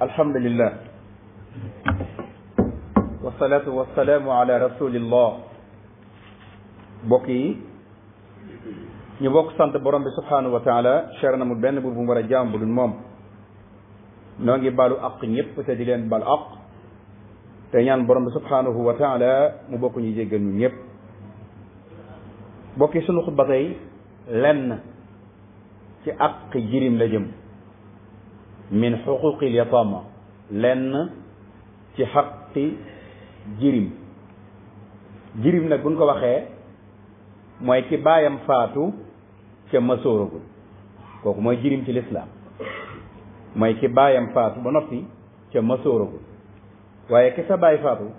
alhamdulillah wasalaatu wasalaamu ala rasulillah. mbokk yi ñu bokk sant borom bi subhanahu wa taala cher na mu benn buur bu mu war a jaam bu dul moom. noo ngi balu aq ñëpp te di leen balu aq te ñaan borom bi subhanahu wa taala mu bokk ñu jéggal ñu ñëpp. mbokk yi sunu xutba tey lenn ci aq jirim la jëm min xuquqil yatama, lenn ci xaqi jirim. jirim nag buñ ko waxee mooy ki baayam faatu ca mësooragul, kooku mooy jirim ci lislaam. mooy ki baayam faatu ba noppi ca mësooragul. waaye ki sa baay faatu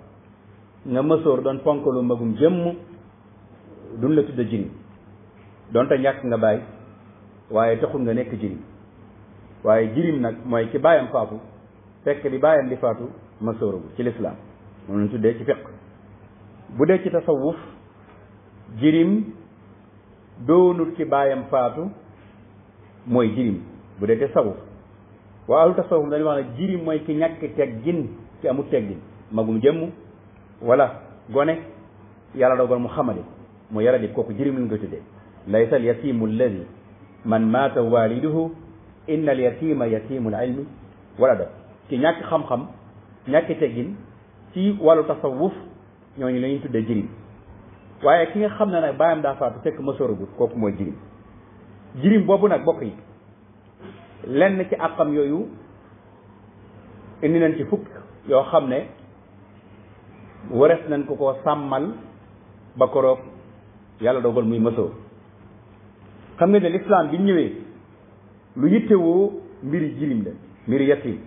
nga mësoor doon ponkalu magum jëmm duñ la tudda jirim, doonte ñàkk nga baay waaye taxul nga nekk jirim. waaye jirim nag mooy ki baayam faatu fekk bi baayam di faatu mësooragul ci lislaam, moom lañ tuddee ci fiq. bu dee ci tasawuf jirim doonul ki baayam faatu mooy jirim bu dee tasawuf. waa ahlu tasawuf dañuy wax ne jirim mooy ki ñàkk teggin, ki amul teggin, magum jëmm wala gone yàlla dogal mu xamali mu yaradi, kooku jirim lañ koy tuddee. laysa al yatimu alladi man maata waliduhu inna al yatima yatimul ilmi wala da ki ñàkk xam-xam ñàkk teggin ci wàllu tasawuf ñooñu la ñuy tuddee jirim. waaye ki nga xam ne nag baayam daa faatu fekk mësooragut, kooku mooy jirim. jirim boobu nag bokk yi lenn ci àqam yooyu indi nañ ci fukk yoo xam ne warees nañ ko koo sàmmal ba koroog yàlla dogal muy mësoor. xam nga ne lislaam bi ñëwee lu yittewoo mbiri jirim la, mbiri yatim.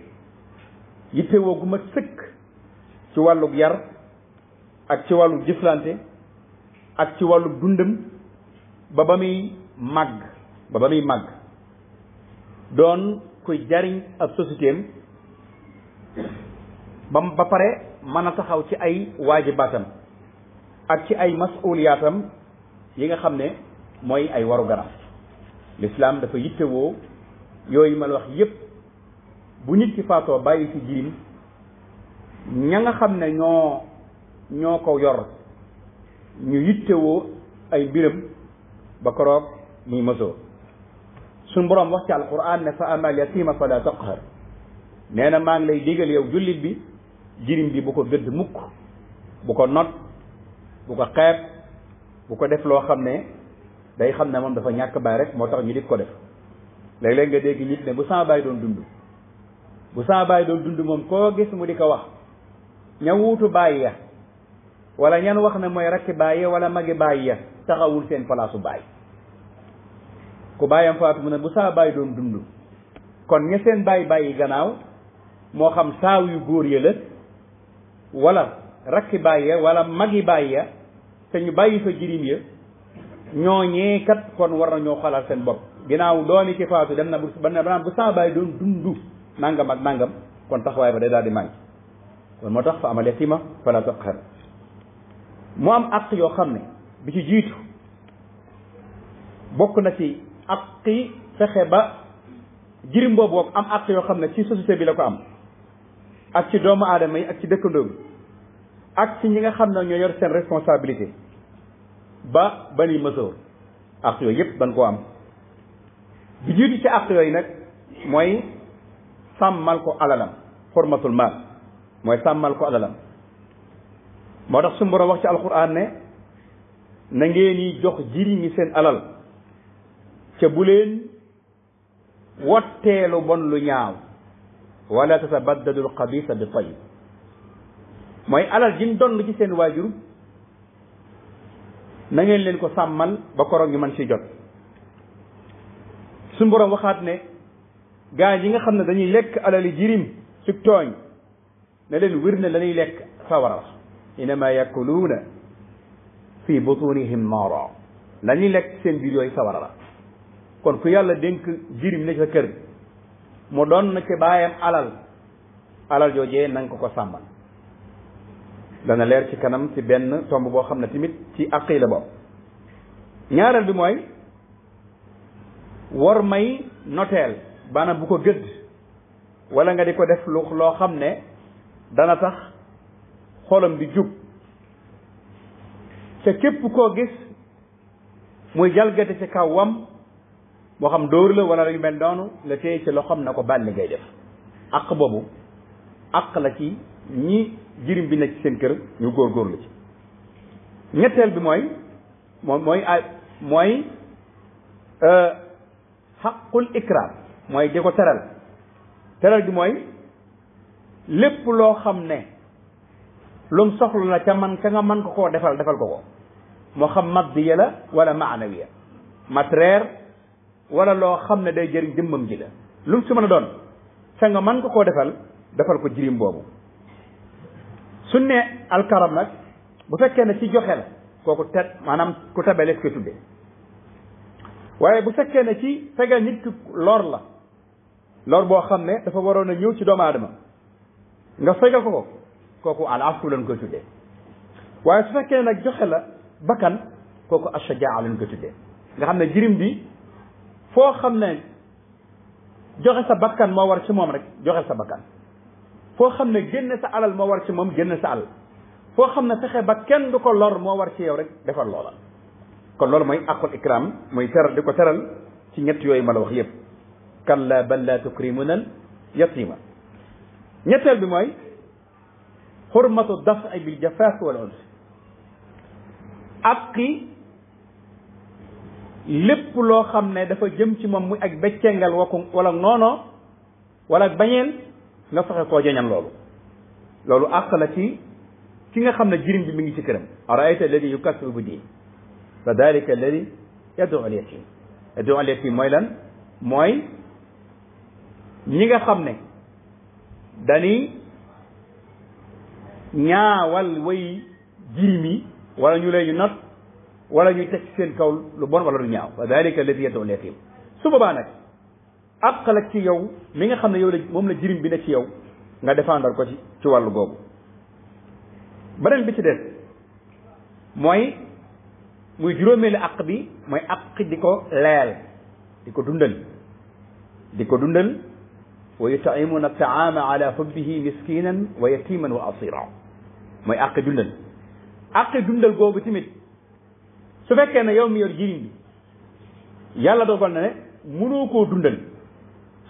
yittewoo gu ma sëkk ci wàllug yar ak ci wàllu jëflante ak ci wàllu dundam ba muy màgg doon kuy jariñ ab société am ba pare mën a taxaw ci ay waajibaatam ak ci ay masuliyaatam yi nga xam ne mooy ay waru garam. l'islam dafa yittewoo yooyu ma la wax yépp. bu nit ki faatoo bàyyi ci jirim, ña nga xam ne ñoo ko yor ñu yittewoo ay mbiram ba koroog muy mësoo. suñ boroom wax ci alquran ne fa amal yatima fala taqhar, nee na maa ngi lay digal yow jullit bi jirim bi bu ko gëdd mukk, bu ko not, bu ko xeeb, bu ko def loo xam ne day xam ne moom dafa ñàkk baay rek moo tax ñu di ko def. léeg-léeg nga dégg nit ne bu sama baay doon dund moom koo gis mu di ko wax ña wuutu baay ya wala ñan wax ne mooy rakki baay ya wala magi baay ya taxawul seen palaasu baay. ku baayam faatu mu ne bu saa baay doon dund, kon ña seen bàyyi gannaaw moo xam taaw yu góor ya la wala rakki baay ya wala magi baay ya te ñu bàyyi fa jirim ya, ñooñee kat kon war na ñoo xalaat seen bopp. ginnaaw dooni ki faatu dem na bu saa baay doon dund nangam ak nangam, kon taxawaay ba day daal di mànk. kon moo tax fa amal yatima fala taqhar. mu am àq yoo xam ne bi ci jiitu bokk na ci àqi fexe ba jirim boobu am àq yoo xam ne ci société bi la ko am, ak ci doomu aadama yi, ak ci dëkkandoo bi, ak ci ñi nga xam ne ñoo yor seen responsabilité ba ni mësoor. àq yooyu yëpp dañ koo am. bi jiitu ci àq yooyu nag mooy sàmmal ko alalam, xurmatul maal mooy sàmmal ko alalam. moo tax suñu Boroom wax ci alquran ne na ngeen yi jox jirim yi seen alal ca bu leen wotteelu bon lu ñaaw, wala tatabaddadu alxabisa bi tayyib. mooy alal ji ñu donn ci seen waajur na ngeen leen ko sàmmal ba koroog ñu mën ci jot. suñu Boroom waxaat ne gaa yi nga xam ne dañuy lekk alali jirim ci tooñ ne leen wir ne lañuy lekk sawara la. innama yakuluuna fi butunihim naara, la ñuy lekk seen biir yooyu sawara la. kon ku yàlla dénk jirim ne sa kër mu doon na ci baayam alal joojee na nga ko sàmmal. dana leer ci kanam ci benn tomb boo xam ne tamit ci aqida boobu. ñaareel bi mooy war may noteel maanaam bu ko gëdd wala nga di ko def loo xam ne dana tax xolam di jub te képp koo gis muy jalgati ci kawam moo xam dóor la wala yu mel noonu nga téye ci loo xam na ko baal li ngay def àq boobu àq la ci ñi jirim bi nekk ci seen kër ñu góorgóorlu ci. ñetteel bi mooy xaqul ikram mooy di ko teral bi mooy lépp loo xam ne lum soxla na ca nga mën ko koo defal ko moo xam maddiya la wala maanawiya matériel wala loo xam ne day jëriñ jëmmam ji la lum si mën a doon ca nga mën ko koo defal ko jirim boobu. su ne alkaram nag bu fekkee ne ci joxe la kooku maanaam ku tabe lees koy tudde waaye bu fekkee ne ci fegal nit ki lor boo xam ne dafa waroon a ñëw ci doomu aadama nga fegal ko kooku al afu lañ koy tuddee waaye su fekkee nag joxe la bakkan kooku ashajaa lañ koy tuddee nga xam ne jirim bi foo xam ne joxe sa bakkan moo war ci moom rek joxe sa bakkan foo xam ne génne sa alal moo war ci moom génne sa alal foo xam ne fexe ba kenn du ko lor moo war ci yow rek defal loola. kon loolu mooy aqul ikram mooy teral di ko teral ci ñett yooyu ma la wax yépp kalla bal la tukrimuna al yatima. ñetteel bi mooy xurmatu dafi bil jafaaf wal uns aqi lépp loo xam ne dafa jëm ci moom muy ak beccengal wala noono wala ak bañeel nga fexe koo jeñal loolu àq la ci ki nga xam ne jirim bi mi ngi ci këram. araayta alladi yukazzibu bi diin fa dalika alladi yad'u al yatim. yad'u al yatim mooy lan? mooy ñi nga xam ne dañuy ñaawal way jirim yi wala ñu leen not wala ñuy teg seen kaw lu bon wala lu ñaaw fa dalika alladi yad'u al yatim. su boobaa nag àq la ci yow mi nga xam ne yow moom la jirim bi ne ci yow nga défendre ko ci wàllu googu. beneen bi ci des muy juróomeelu àq bi mooy àq di ko leel di ko dundal wa yut'imuna ta'ama ala hubbihi miskinan wa yatiman wa asira mooy àq dundal googu tamit su fekkee ne yow mi yor jirim bi yàlla dogal na ne mënoo koo dundal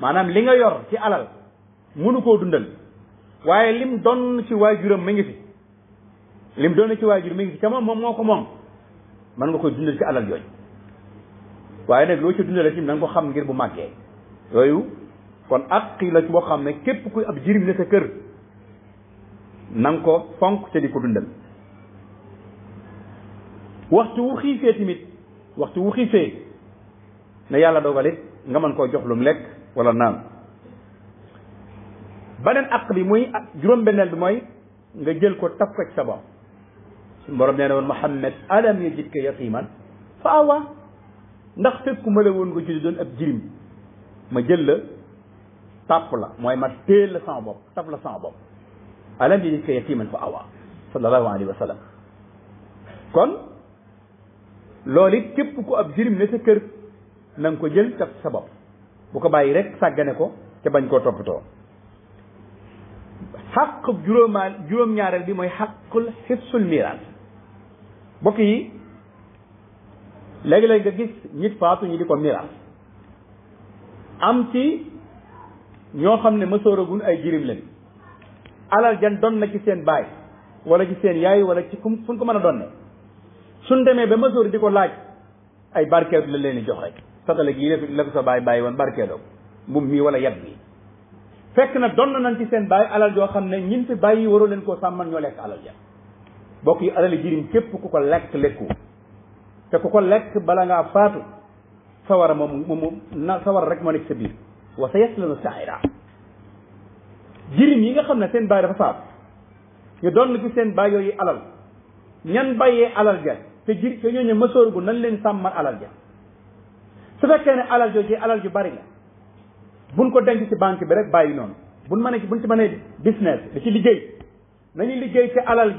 maanaam li nga yor ci alal mënu koo dundal waaye lim doon ci waajuram mi ngi fi ca moom moo ko moom mën nga koy dundal ci alal jooju waaye nag loo ci dundale ci na nga ko xam ngir bu màggee yooyu kon ak la boo xam ne képp kuy ab jirim ne sa kër na nga ko fonk te di ko dundal. waxtu wu xiifee ne yàlla dogalit nga mën koo jox lum lekk wala naan. beneen àq bi muy juróom-benneel bi mooy nga jël ko taf ko ci sa bopp. suñu borom nee na woon Muhammad alam yajidka yatiman fa awa ndax fekkuma la woon nga julli doon ab jirim ma jël la tàpp la mooy ma téel la sama bopp taf la sama bopp. alam yajidka yatiman fa awa sallallahu alayhi wa sallam. kon loolu it képp ku ab jirim ne sa kër na nga ko jël taf sa bopp bu ko bàyyi rek sàggane ko te bañ koo toppatoo. xaq juróom-ñaareel bi mooy xaqul xifsul miraas. mbokk yi léegi-léegi nga gis nit faatu ñu di ko miraas am ci ñoo xam ne mësooragun ay jirim lañ alal jan doon na ci seen baay wala ci seen yaay wala ci fu ko mën a doon ne suñ demee ba mësoor di ko laaj ay barkeelu la leen di jox rek satale gi la ko sa bàyyi woon barkeeloo mbub mii wala yat bi fekk na doon nañ ci seen baay alal joo xam ne ñin fi bàyyi waroo leen koo sàmman ñoo lekk alal ja. bokk yi alali jirim képp ku ko lekku te ku ko lekk bala ngaa faatu sawara moom sawara rek moo nekk sa biir wa sa yaslanu sa'ira. jirim yi nga xam ne seen baay dafa faatu ñu doon ci seen baay yooyu alal ñan bàyyee alal ja te ñooñu mësoor gu nañ leen sàmmal alal ja. su fekkee ne alal jooju alal ju bari la buñ ko denc ci banque bi rek bàyyi noonu buñ ci mënee business da ci liggéey nañu liggéey ci alal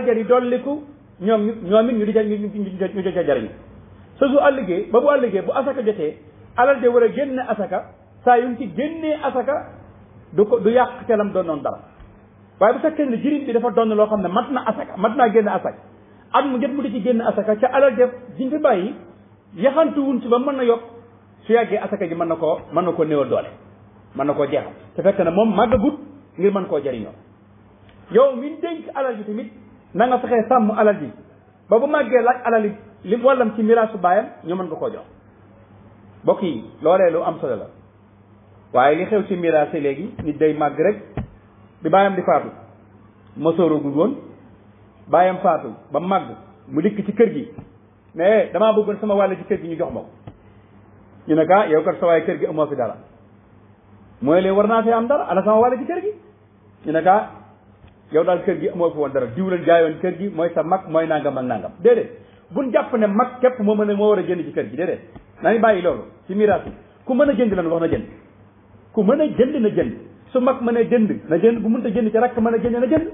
ja di dolliku ñoom it ñu di ca jariñ sa su àlligéey ba bu àlligéey bu asaka jotee alal ja war a génne asaka saa yu ci génnee asaka du yàq ca lam doon noonu dara waaye bu fekkee ne jirim bi dafa doon loo xam ne mat na asaka mat naa génn asaka at mu jot mu di ci génn asaka ca alal def jiñ fi bàyyi yaxantuwun ci ba mën na yokk su yàggee asaka ji mën na koo néewal doole mën na koo jeexal te fekk na moom màggagut ngir mën koo jariñoo yow mi dénk alal ji tamit na nga fexee sàmm alal ji ba bu màggee laaj alal li wallam ci miraasu baayam ñu mën ko koo jox mbokk yi loolee lu am solo la waaye li xew ci miraas yi léegi nit day màgg rek bi baayam di faatu mësooragul woon baayam faatu ba màgg mu dikk ci kër gi mais damaa bëggoon sama wàll ci kër gi ñu jox ma ko ñu ne ka yow kat sa waaye kër gi amoo fi dara mooy leen war naa fi am dara ana sama wàll ci kër gi ñu ne ka yow daal kër gi amoo fi woon dara diw leen jaayoon kër gi mooy sa mag mooy nangam ak nangam déedéet buñ jàpp ne mag képp moo war a jënd ci kër gi déedéet nañu bàyyi loolu ci miraas yi ku mën a jënd lan wax na jënd ku mën a jënd na jënd su mag mën a jënd na jënd bu mënta jënd ci rakk mën a jënd na jënd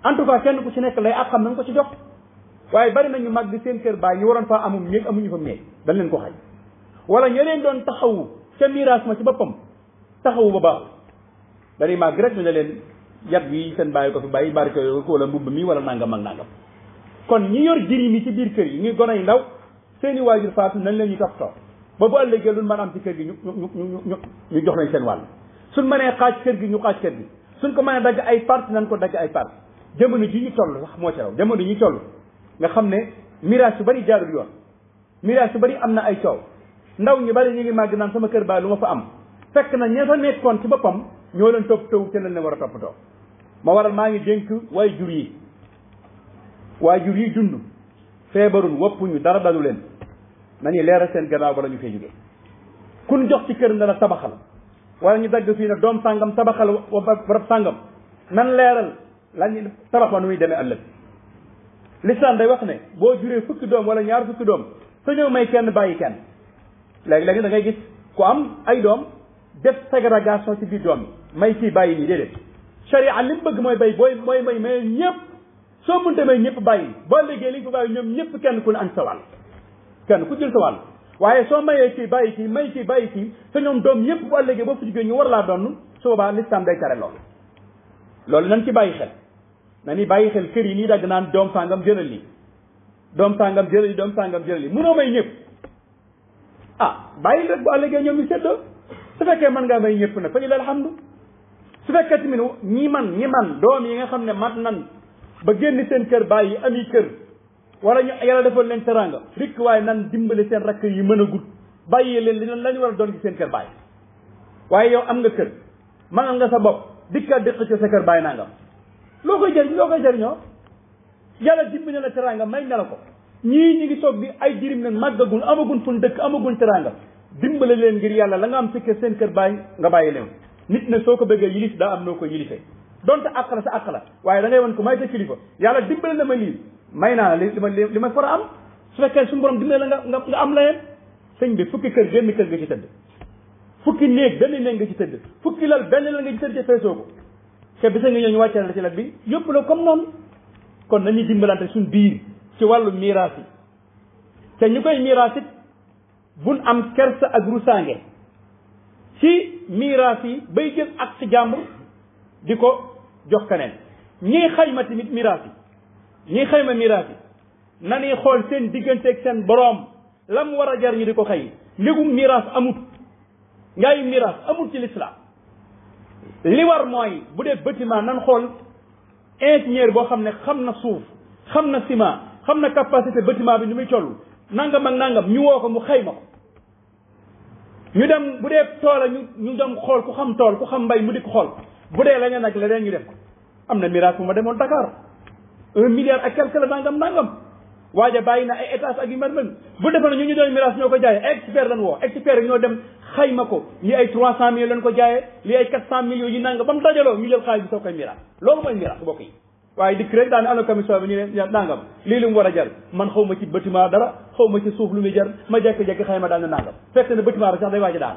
en tout cas kenn ku ci nekk lay ak xam na nga ko ci jox waaye bari nañu mag di seen kër baay ñu waroon faa amum néeg amuñu fa néeg dañ leen ko xaj wala ña leen doon taxawu ca miraas ma ci boppam taxawu ba baaxul dañuy màgg rek ñu ne leen yat bi seen bàyyi ko fi bàyyi bari ko wala mbubb mi wala nangam ak nangam kon ñi yor jirim yi ci biir kër yi ñuy gone yu ndaw seeni waajur faatu nañ leen ñu toppatoo ba bu ëllëgee luñ mën am ci kër gi ñu jox nañ seen wàll suñ mënee xaaj kër gi ñu xaaj kër gi suñ ko mënee dagg ay parti nañ ko dagg ay parti jamono ji ñu toll sax moo ci raw jamono ji ñu toll nga xam ne miraas yu bari jaarul yoon miraas yu bari am na ay coow ndaw ñu bari ñu ngi màgg naan sama kër baay lu ma fa am fekk na ña fa nekkoon ci boppam ñoo leen toppatoo te lañ leen war a toppatoo ma waral maa ngi dénk waajur yi dund feebarul woppuñu dara dalu leen nañu leeral seen gannaaw ba la ñu fay jógee kun jox ci kër nga la tabaxal wala ñu dagg fii ne doom sàngam tabaxal wa barab sàngam nan leeral lañu tabax ba nu muy demee ëllëg l'islam day wax ne boo juree fukki doom wala ñaar fukki doom te ñëw may kenn bàyyi kenn léegi da ngay gis ku am ay doom def ségrégation ci biir doom yi may kii bàyyi nii déedéet sharia li mu bëgg mooy mooy may ñëpp soo mënta may ñëpp bàyyi boo liggéey li nga ko bàyyi ñoom ñëpp kenn ku ne añ sa wàll kenn ku jël sa wàll waaye soo mayee kii bàyyi kii may kii bàyyi kii te ñoom doom ñëpp boo liggéey boo fi jigéen ñu war laa doon su boobaa l'islam day tere loolu nañ ci bàyyi xel nañu bàyyi xel kër yi nii dagg naan doom sàngam jëlal lii doom sàngam jëlal lii doom sàngam jëlal lii mënoo may ñëpp bàyyi rek bu àllëgee ñoom ñu seddoo su fekkee mën ngaa may ñëpp nag fa ñu alhamdu su fekkee tamit ñi man doom yi nga xam ne mat nan ba génn seen kër bàyyi ami kër wala ñu yàlla defal leen teranga rikk waaye nan dimbali seen rakk yi mën a gudd bàyyi leen li la ñu war a doon ci seen kër bàyyi waaye yow am nga kër mënal nga sa bopp dikkaat dëkk ci sa kër bàyyi nangam loo koy jëriñoo yàlla dimbali la teranga may na la ko ñii ñi ngi toog bi ay jirim leen màggagun amagun fun dëkk amagun teranga dimbale leen ngir yàlla la nga am si kër seen kër bàyyi nga bàyyi leen nit ne soo ko bëggee yilif daa am noo ko yilifee donte àq la sa àq la waaye da ngay wan ko may sa kilifa yàlla dimbale na ma lii may naa li ma far a am su fekkee suñu borom dimbale la nga am la yeen sëñ bi fukki kër benn kër nga ci tëdd fukki néeg benn néeg nga ci tëdd fukki lal benn lal nga ci tëdd feesoo ko te bisa nga ñëw ñu wàccee la ci lal bi yëpp la comme noonu kon nañuy dimbalante suñ biir ci wàllu miraas yi te ñu koy miraas it buñ am kersa ak rusaange ci miraas yi bay jël ak ci jàmbur di ko jox keneen ñii xayma tamit miraas yi ñii xayma miraas yi na ñuy xool seen digganteeg seen boroom la mu war a jar ñu di ko xëy ndégum miraas amut ngaayu miraas amut ci l'islam li war mooy bu dee bâtiment nan xool ingénieur boo xam ne xam na suuf xam na ciment xam na capacité bâtiment bi ni muy toll nangam ak nangam ñu woo ko mu xayma ko ñu dem bu dee toola ñu dem xool ku xam tool ku xam mbay mu di ko xool bu dee leneen ak leneen ñu def ko am na miraas bu ma demoon Dakar 1 milliard ak quelque la nangam waaja bàyyi na ay étage ak yu mel bu defoon ñu doon miraas ñoo ko jaayee expert lañ woo expert ñoo dem xayma ko lii ay 300 millions lañ ko jaayee lii ay 400 millions yi nangam ba mu dajaloo ñu jël xaalis bi soo koy miraas loolu mooy miraas mbokk yi waaye dikk rek daane ana commission bi ñu ne nangam lii lu mu war a jar man xaw ma ci bâtiment dara xaw ma ci suuf lu muy jar ma jekki-jekki xayma daal na nangam fekk na bâtiment bi sax day waaj a daal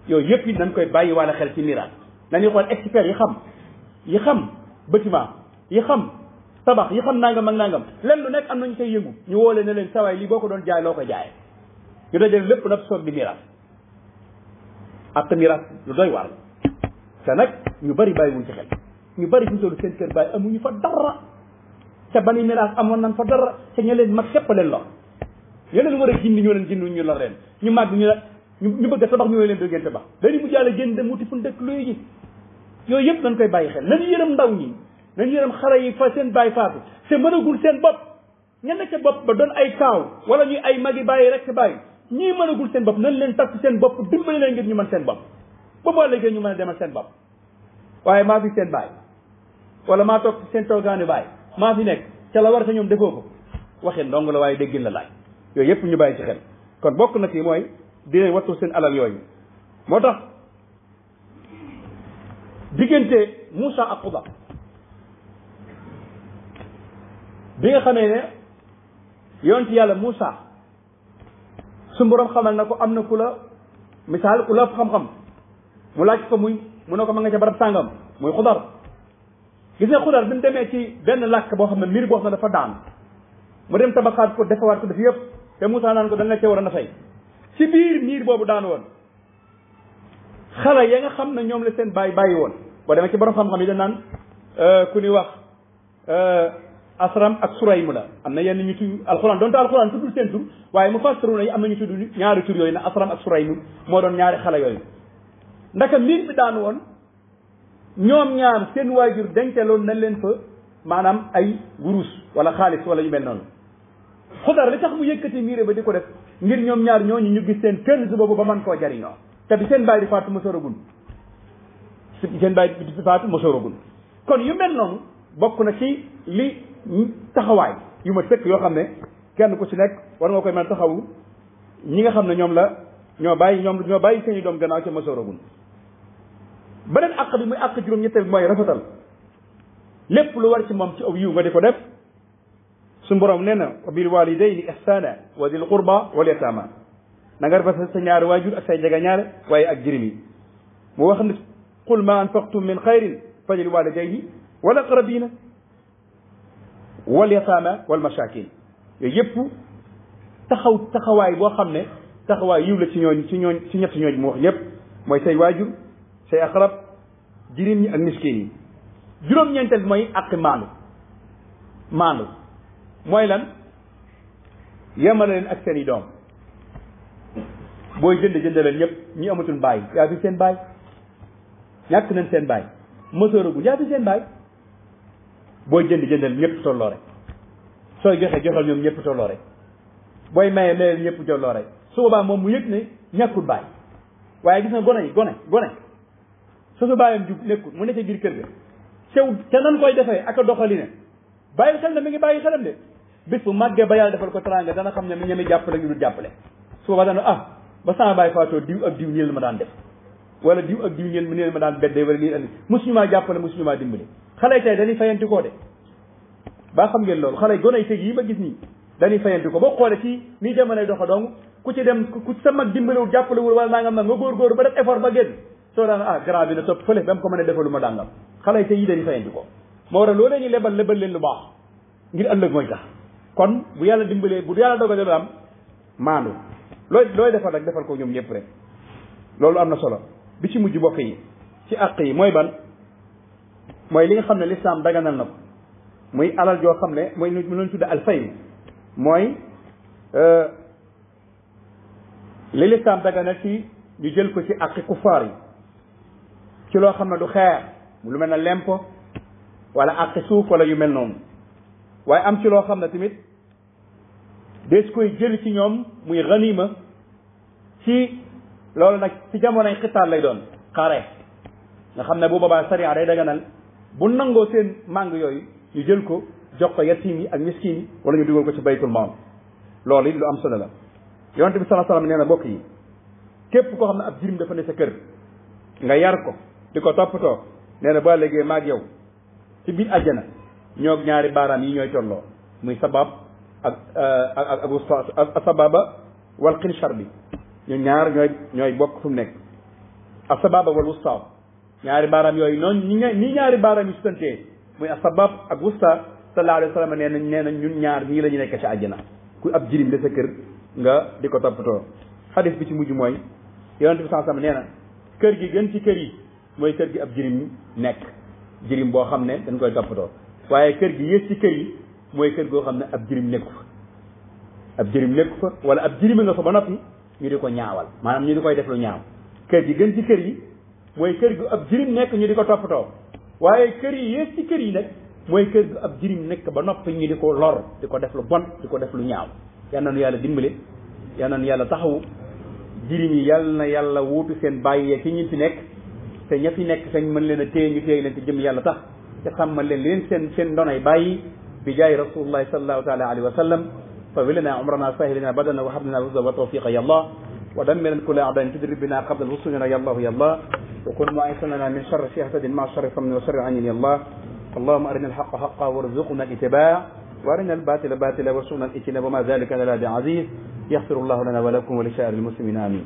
yooyu yëpp it nañ koy bàyyi wala xel ci miraas nañuy xool expert yi xam bâtiment yi xam tabax yi xam nangam ak nangam len lu nekk am nañu koy yëngu ñu woo leen ne leen sawaay lii boo ko doon jaay loo koy jaayee ñu dajale lépp nag soog di miraas ak miraas lu doy waar te nag ñu bari bàyyiwuñ ci xel ñu bari fi tollu seen kër bàyyi amuñu fa dara te bani miraas amoon nañ fa dara te ña leen mag képp leen lor ña leen war a gindi ñoo leen gindi ñu lor leen ñu màgg ñu bëgg a tabax ñu leen do ngeen tabax dañu mu jàll génn dem wuti fu dëkk luy ji yooyu yëpp dañ koy bàyyi xel nañu yërëm ndaw ñi nañu yërëm xale yi fa seen bàyyi faatu te mënagul seen bopp ña nekk ca bopp ba doon ay kaaw wala ñuy ay magi bàyyi rek bàyyi ñii mënagul seen bopp nañ leen takk seen bopp dimbali leen ngir ñu mën seen bopp ba boo léegi ñu mën a demal seen bopp waaye maa fi seen bàyyi wala maa toog seen toogaani bàyyi maa fi nekk ca la war sa ñoom defoo ko waxee ndong la waaye déggin la laaj yooyu yëpp ñu bàyyi ci xel kon bokk na ci mooy di leen wattu seen alal yooyu moo tax diggante Moussa ak Xudar bi nga xamee ne yonent yàlla Moussa su borom xamal na ko am na ku la misaal ku la xam-xam mu laaj ko mu ne ko ma nga ca barab sàngam muy Xudar gis nga Xudar bi mu demee ci benn làkk boo xam ne mbir boo xam ne dafa daan mu dem tabaxaat ko defawaat ko def yëpp te Moussa naan ko da nga cee war a na fay ci biir miir boobu daan woon xale ya nga xam ne ñoom la seen bàyyi woon boo demee ci borom xam-xam yi dañ naan ku ni wax Asram ak Suraym la am na yenn ñu tudd alxuraan donte alxuraan tuddul seen tur waaye mu fassiru yi am na ñu tudd ñaari tur yooyu ne Asram ak Suraym moo doon ñaari xale yooyu ndaka miir bi daan woon ñoom ñaar seen waajur denceloon nañ leen fa maanaam ay wurus wala xaalis wala yu mel noonu Xudar li tax mu yëkkati miire ba di ko def ngir ñoom ñaar ñooñu ñu gis seen kër su boobu ba mën koo jariñoo te bi seen bàyyi di faatu mosooragul seen bàyyi di faatu mosooragul kon yu mel noonu bokk na ci li taxawaay yu ma sëkk yoo xam ne kenn ku ci nekk war nga koy mën a taxawu ñi nga xam ne ñoom la ñoo bàyyi seen i doom gannaaw ca mosooragul beneen àq bi muy àq juróom-ñetteel bi mooy rafetal lépp lu war ci moom ci aw yiw nga di ko def suñu borom nee na wa bil walidayni ihsana wa dil qurba wal yatama na nga rafetal sa ñaari waajur ak say jegeñaale waaye ak jirim yi mu wax ne qul ma anfaqtum min xayrin fa lil walidayni wal aqrabina wal yatama wal masakin yooyu yëpp taxawaay boo xam ne taxawaay yiw la ci ñett ñooñ mu wax ñëpp mooy say waajur say aqrab jirim ñi ak miskin yi juróom-ñeenteel bi mooy àq maandu mooy lan yemale leen ak seen i doom booy jënd leen ñëpp ñi amatul baay yaa fi seen baay ñàkk nañ seen baay mësooragul yaa fi seen baay booy jëndal ñëpp tolloo rek sooy joxal ñoom ñëpp tolloo rek booy mayeel ñëpp tolloo rek su boobaa moom mu yëg ne ñàkkul baay waaye gis nga gone su baayam jug nekkul mu nekk biir kër ga sew te nan koy defee ak a doxali ne bàyyi xel na mi ngi bàyyi xelam de bis bu màggee ba yàlla defal ko teraanga dana xam ne mi ñami jàppale ñu dul jàppale su boobaa dana ba sama bàyyi faatoo diw ak diw nii la ma daan def wala diw ak diw nii la ma daan beddee wala nii andi mosuñu maa jàppale mosuñu maa dimbali xale tey dañuy fayanti koo de baa xam ngeen loolu xale gone yi teg yi ma gis nii dañuy fayanti ko boo xoolee ci nii jamonoy doxa dong ku ci dem ku sa mag dimbaliwul jàppalewul wala nangam nag nga góorgóorlu ba def effort ba génn soo daan grand bi na topp fële ba mu ko mën a defalu ma dàngam xale yi tey yi dañuy fayanti ko moo waral loolu ñu lebal leen lu baax ngir ëllëg mooy tax kon bu yàlla dimbalee bu yàlla dogalee lu am maandu looy defal rek defal ko ñoom ñëpp rek loolu am na solo bi ci mujj bokk yi ci àq yi mooy ban mooy li nga xam ne lislaam daganal na ko muy alal joo xam ne mooy lu ñu tudde alfay mooy li lislaam daganal ci ñu jël ko ci àqi kufaar yi ci loo xam ne du xeer lu mel ne lempo wala àqi suuf wala yu mel noonu waaye am ci loo xam ne tamit des koy jël ci ñoom muy ganima ci loolu nag ci jamonoy xitaal lay doon xare nga xam ne bu boobaa sariya day daganal bu nangoo seen màng yooyu ñu jël ko jox ko yatim yi ak miskin yi wala ñu dugal ko ci baytul maal loolu it lu am solo la yonente bi sallallahu alayhi wasallam nee na bokk yi képp koo xam ne ab jirim dafa ne sa kër nga yar ko di ko toppatoo nee na ba léegi maag yow ci biir àjjana ñoog ñaari baaraam yi ñooy tolloo muy sabab ak wusta asababa wal xinchar bi ñu ñaar ñooy bokk fu mu nekk asababa wal wusta ñaari baaraam yooyu noonu ñi ñaari baaraam yi sutantee muy asabab ak wusta sallallahu alayhi wa sallam nee na ñun ñaar ñii la ñu nekk ci àjjana ku ab jirim de sa kër nga di ko toppatoo xadis bi ci mujj mooy yonente bi sallallahu alayhi wa sallam nee na kër gi gën ci kër yi mooy kër gi ab jirim nekk jirim boo xam ne dañ koy toppatoo waaye kër gi yées ci kër yi mooy kër goo xam ne ab jirim nekku fa ab jirim nekku fa wala ab jirim nga fa ba noppi ñu di ko ñaawal maanaam ñu di koy def lu ñaaw kër gi gën ci kër yi mooy kër gu ab jirim nekk ñu di ko toppatoo waaye kër yi yées ci kër yi nag mooy kër gu ab jirim nekk ba noppi ñu di ko lor di ko def lu bon di ko def lu ñaaw yal na nu yàlla dimbale yal na nu yàlla taxawu jirim yi yal na yàlla wuutu seen bàyyee ci ñi fi nekk te ña fi nekk sañ mën leen a téye ñu téye leen ci jëm yàlla tax te xammal leen seen ndonay bàyyi bi jaay rasulullahi sallallahu taala alayhi wa sallam طول لنا عمرنا سهل لنا بدنا وهب لنا الرزق والتوفيق يا الله ودمر كل اعداء تدرب بنا قبل الوصول يا الله يا الله وكن معيصنا من شر حسد مع الشر فمن وشر عين يا الله اللهم ارنا الحق حقا وارزقنا الاتباع وارنا الباطل باطلا وارزقنا الاجتناب وما ذلك لنا بعزيز يغفر الله لنا ولكم ولسائر المسلمين امين